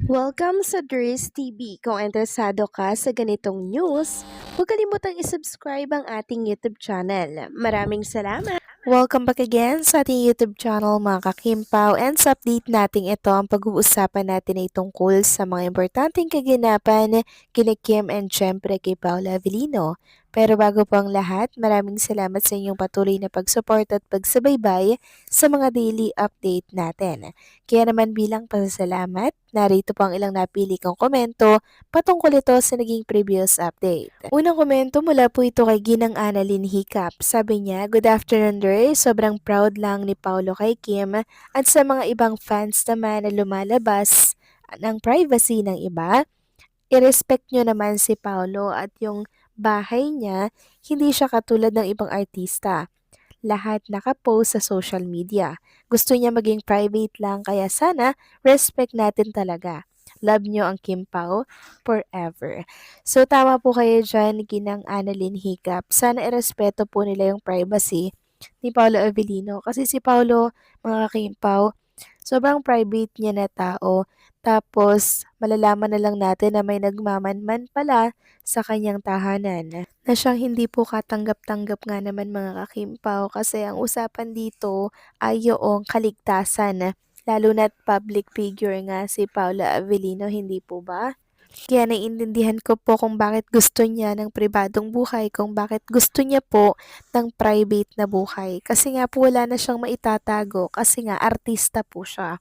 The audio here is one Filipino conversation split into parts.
Welcome sa Dries TV. Kung interesado ka sa ganitong news, huwag kalimutang isubscribe ang ating YouTube channel. Maraming salamat! Welcome back again sa ating YouTube channel mga kakimpaw, and sa update natin ito ang pag-uusapan natin ay tungkol sa mga importanteng kaganapan kina Kim and syempre kay Paula Avellino. Pero bago po ang lahat, maraming salamat sa inyong patuloy na pag-support at pagsubaybay sa mga daily update natin. Kaya naman bilang pasasalamat, narito po ang ilang napili kong komento patungkol ito sa naging previous update. Unang komento mula po ito kay Ginang Annalyn Hiccup. Sabi niya, "Good afternoon, Dre. Sobrang proud lang ni Paolo kay Kim at sa mga ibang fans naman na lumalabas ng privacy ng iba. I-respect nyo naman si Paolo at yung bahay niya, hindi siya katulad ng ibang artista. Lahat nakapost sa social media. Gusto niya maging private lang kaya sana respect natin talaga. Love nyo ang Kim Pao forever." So tama po kayo dyan, Ginang Annalyn Hiccup. Sana irespeto po nila yung privacy ni Paolo Avellino. Kasi si Paolo, mga Kim Pao, sobrang private niya na tao. Tapos, malalaman na lang natin na may nagmamanman pala sa kanyang tahanan. Na siyang hindi po katanggap-tanggap nga naman mga kakimpaw kasi ang usapan dito ay yung kaligtasan. Lalo na't public figure nga si Paula Avellino, hindi po ba? Kaya naiintindihan ko po kung bakit gusto niya ng pribadong buhay, kung bakit gusto niya po ng private na buhay. Kasi nga po wala na siyang maitatago kasi nga artista po siya.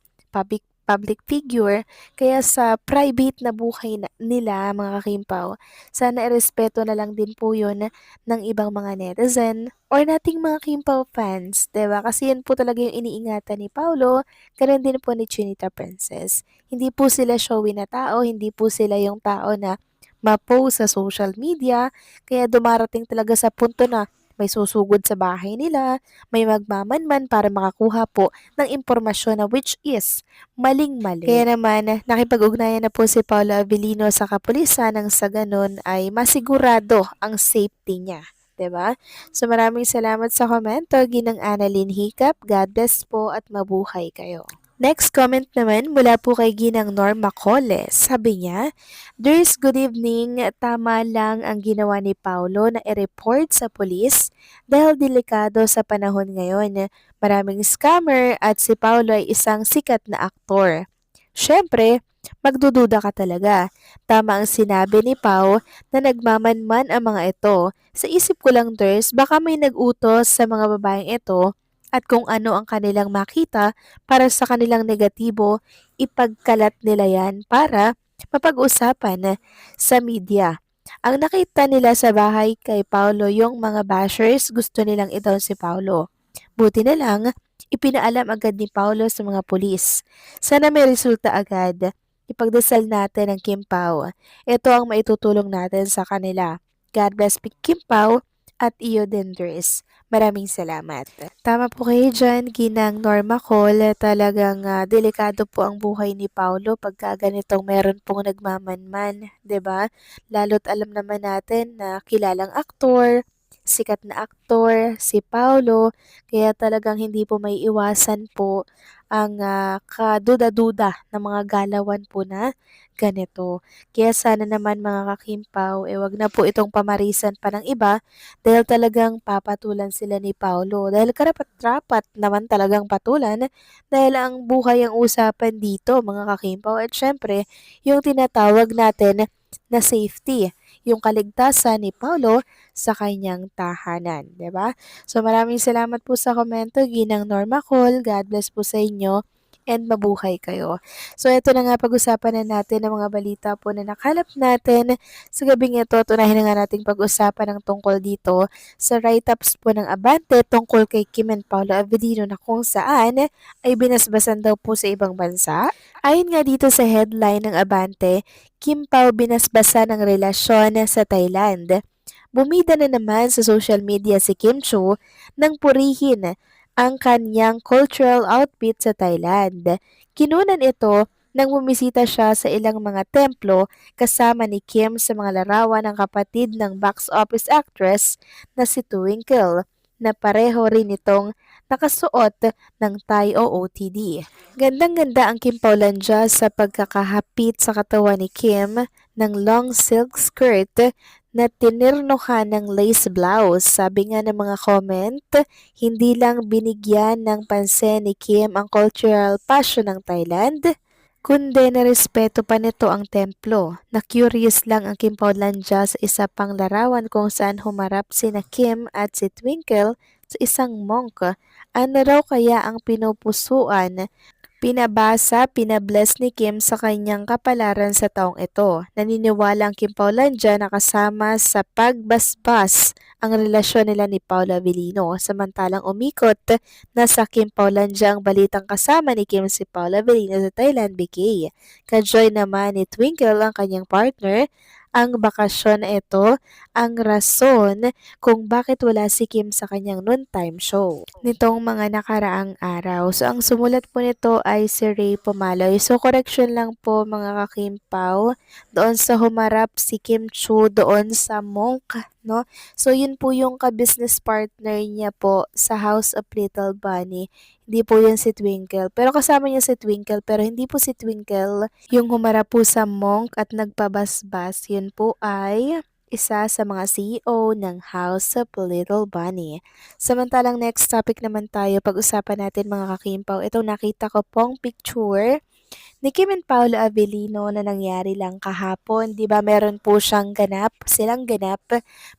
Public figure, kaya sa private na buhay nila mga kakimpaw, sana irespeto na lang din po yun ng ibang mga netizen or nating mga Kimpaw fans, 'di ba? Kasi yan po talaga yung iniingatan ni Paulo, ganun din po ni Chinita Princess. Hindi po sila showy na tao, hindi po sila yung tao na ma-post sa social media, kaya dumarating talaga sa punto na may susugod sa bahay nila, may magmamanman para makakuha po ng impormasyon na which is maling-mali. Kaya naman, nakipag-ugnayan na po si Paolo Avellino sa kapulisan nang sa ganun ay masigurado ang safety niya. 'Di ba? So maraming salamat sa komento, Ginang Annalyn Hiccup. God bless po at mabuhay kayo. Next comment naman mula po kay Ginang Norma Coles. Sabi niya, "There's good evening. Tama lang ang ginawa ni Paulo na i-report sa pulis dahil delikado sa panahon ngayon. Maraming scammer at si Paulo ay isang sikat na aktor. Siyempre, magdududa ka talaga. Tama ang sinabi ni Pau na nagmamanman ang mga ito. Sa isip ko lang, Ders, baka may nag-utos sa mga babaeng ito at kung ano ang kanilang makita para sa kanilang negatibo, ipagkalat nila yan para mapag-usapan sa media. Ang nakita nila sa bahay kay Paulo, yung mga bashers gusto nilang i-down si Paulo. Buti na lang, ipinaalam agad ni Paulo sa mga pulis. Sana may resulta agad. Ipagdasal natin ang Kim Pao. Ito ang maitutulong natin sa kanila. God bless Kim Pao at iyo din, Dres. Maraming salamat. Tama po kayo dyan, Ginang Norma Cole. Talagang delikado po ang buhay ni Paulo pagka ganitong meron pong nagmamanman, 'di ba? Lalo't alam naman natin na kilalang aktor, sikat na aktor, si Paulo, kaya talagang hindi po may iwasan po ang kaduda-duda ng mga galawan po na ganito. Kaya sana naman mga kakimpaw, wag na po itong pamarisan pa ng iba dahil talagang papatulan sila ni Paulo. Dahil karapat-rapat naman talagang patulan dahil ang buhay ang usapan dito mga kakimpaw at syempre yung tinatawag natin na safety, yung kaligtasan ni Paulo sa kanyang tahanan, 'di ba? So maraming salamat po sa komento, Ginang Norma Cole. God bless po sa inyo and mabuhay kayo. So ito na nga pag-usapan na natin ng mga balita po na nakalap natin sa gabing ito. Tunahin na nga nating pag-usapan ng tungkol dito sa write-ups po ng Abante tungkol kay Kim and Paolo Avellino na kung saan ay binasbasan daw po sa ibang bansa. Ayon nga dito sa headline ng Abante, Kim Pao binasbasan ng relasyon sa Thailand. Bumida na naman sa social media si Kim Chiu nang purihin ang kanyang cultural outfit sa Thailand. Kinunan ito nang bumisita siya sa ilang mga templo kasama ni Kim sa mga larawan ng kapatid ng box office actress na si Twinkle, na pareho rin itong nakasuot ng tie o OOTD. Gandang-ganda ang Kim Paulandia sa pagkakahapit sa katawan ni Kim ng long silk skirt na tinirnohan ng lace blouse. Sabi nga ng mga comment, hindi lang binigyan ng pansin ni Kim ang cultural passion ng Thailand, kundi narespeto pa nito ang templo. Na-curious lang ang Kim Paulandia sa isa pang larawan kung saan humarap sina Kim at si Twinkle sa isang monk. Ano raw kaya ang pinupusuan? Pinabless ni Kim sa kanyang kapalaran sa taong ito. Naniniwala ang Kim Paulandia na kasama sa pagbasbas ang relasyon nila ni Paolo Avellino. Samantalang umikot na sa Kim Paulandia ang balitang kasama ni Kim si Paolo Avellino sa Thailand BK. Kajoy naman ni Twinkle ang kanyang partner. Ang bakasyon na ito ang rason kung bakit wala si Kim sa kanyang noontime show nitong mga nakaraang araw. So, ang sumulat po nito ay si Ray Pomaloy. So, correction lang po mga kakimpaw. Doon sa humarap si Kim Chu doon sa Monk, no? So, yun po yung ka-business partner niya po sa House of Little Bunny. Hindi po yun si Twinkle. Pero kasama niya si Twinkle, pero hindi po si Twinkle yung humarap po sa Monk at nagpabasbas. Yun po ay isa sa mga CEO ng House of Little Bunny. Samantalang next topic naman tayo, pag-usapan natin mga kakimpaw. Itong nakita ko pong picture ni Kim and Paolo Avellino na nangyari lang kahapon. 'Di ba meron po silang ganap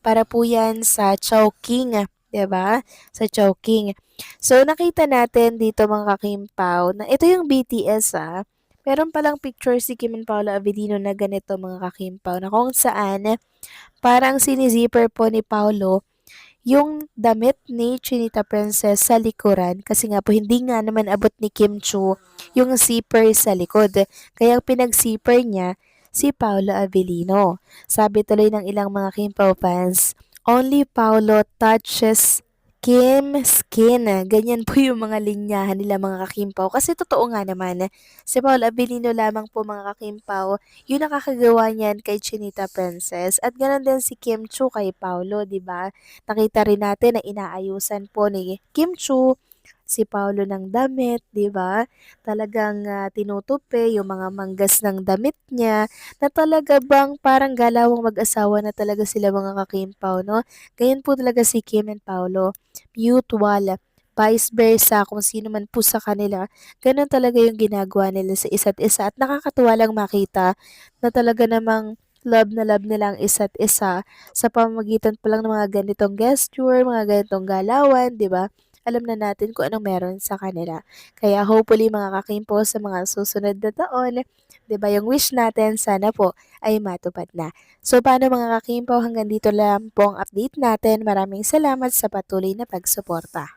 para po yan sa Chowking. 'Di ba? Sa Chowking. So nakita natin dito mga kakimpaw na ito yung BTS Meron palang picture si Kim and Paolo Avellino na ganito mga kakimpaw na kung saan parang sinizipper po ni Paolo yung damit ni Chinita Princess sa likuran kasi nga po hindi nga naman abot ni Kim Chu yung zipper sa likod. Kaya pinag-zipper niya si Paolo Avellino. Sabi tuloy ng ilang mga Kim Pao fans, only Paolo touches Kim skin. Ganyan po yung mga linyahan nila mga kakimpaw. Kasi totoo nga naman, si Paolo Avellino lamang po mga kakimpaw yung nakakagawa niyan kay Chinita Princess. At ganoon din si Kim Chu kay Paolo, di ba? Nakita rin natin na inaayusan po ni Kim Chu si Paolo ng damit, 'di ba? Talagang tinutupi yung mga manggas ng damit niya na talaga bang parang galawang mag-asawa na talaga sila mga kakimpaw, no? Ganyan po talaga si Kim and Paolo. Mutual, vice versa kung sino man po sa kanila. Ganun talaga yung ginagawa nila sa isa't isa at nakakatuwa lang makita na talaga namang love nila ang isa't isa sa pamamagitan pa lang ng mga ganitong gesture, mga ganitong galawan, 'di ba? Alam na natin kung anong meron sa kanila. Kaya hopefully mga kakimpo sa mga susunod na taon, 'di ba yung wish natin sana po ay matupad na. So paano mga kakimpo, hanggang dito lang po ang update natin. Maraming salamat sa patuloy na pagsuporta.